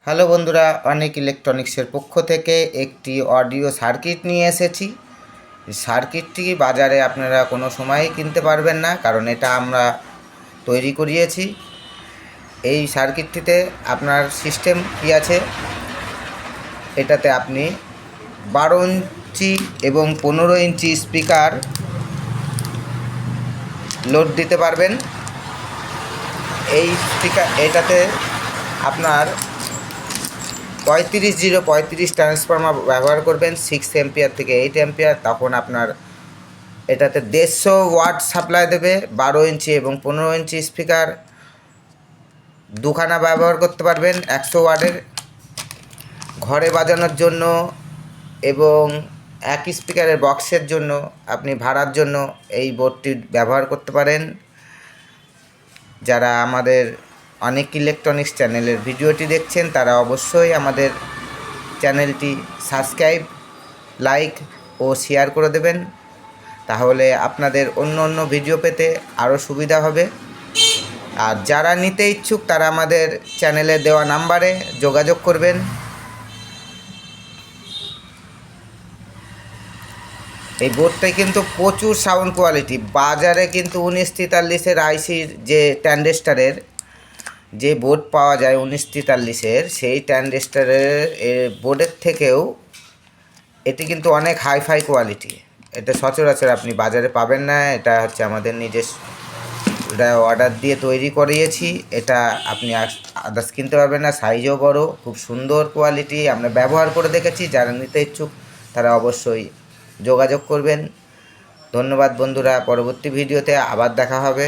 Hello বন্ধুরা, অনেক ইলেকট্রনিক্সের পক্ষ থেকে একটি অডিও সার্কিট নিয়ে এসেছি। সার্কিটটি বাজারে আপনারা কোনো সময়ই কিনতে পারবেন না, কারণ এটা আমরা তৈরি করিয়েছি। এই সার্কিটটিতে আপনার সিস্টেম কী আছে, এটাতে আপনি 12 ইঞ্চি এবং 15 ইঞ্চি স্পিকার লোড দিতে পারবেন। এই স্পিকার এটাতে আপনার 3535 ট্রান্সফর্মার ব্যবহার করবেন 6 এম্পিয়ার থেকে 8 এম্পিয়ার। তখন আপনার এটাতে 150 ওয়াট সাপ্লাই দেবে। 12 ইঞ্চি এবং 15 ইঞ্চি স্পিকার দুখানা ব্যবহার করতে পারবেন 100 ওয়াটের, ঘরে বাজানোর জন্য এবং এক স্পিকারের বক্সের জন্য আপনি ভাড়ার জন্য এই বোর্ডটি ব্যবহার করতে পারেন। যারা আমাদের অনেক ইলেকট্রনিক্স চ্যানেলের ভিডিওটি দেখছেন তারা অবশ্যই আমাদের চ্যানেলটি সাবস্ক্রাইব, লাইক ও শেয়ার করে দেবেন, তাহলে আপনাদের অন্য অন্য ভিডিও পেতে আরও সুবিধা হবে। আর যারা নিতে ইচ্ছুক তারা আমাদের চ্যানেলে দেওয়া নাম্বারে যোগাযোগ করবেন। এই বোর্ডটাই কিন্তু প্রচুর সাউন্ড কোয়ালিটি। বাজারে কিন্তু 1943-এর আইসির যে ট্রানজিস্টরের যে বোর্ড পাওয়া যায় 1943-এর, সেই ট্রানজিস্টরের বোর্ডের থেকেও এটি কিন্তু অনেক হাইফাই কোয়ালিটি। এটা সচরাচর আপনি বাজারে পাবেন না। এটা হচ্ছে আমাদের নিজস্ব, এটা অর্ডার দিয়ে তৈরি করিয়েছি। এটা আপনি আদার্স কিনতে পারবেন না। সাইজও বড়, খুব সুন্দর কোয়ালিটি। আমরা ব্যবহার করে দেখেছি। যারা নিতে ইচ্ছুক তারা অবশ্যই যোগাযোগ করবেন। ধন্যবাদ বন্ধুরা, পরবর্তী ভিডিওতে আবার দেখা হবে।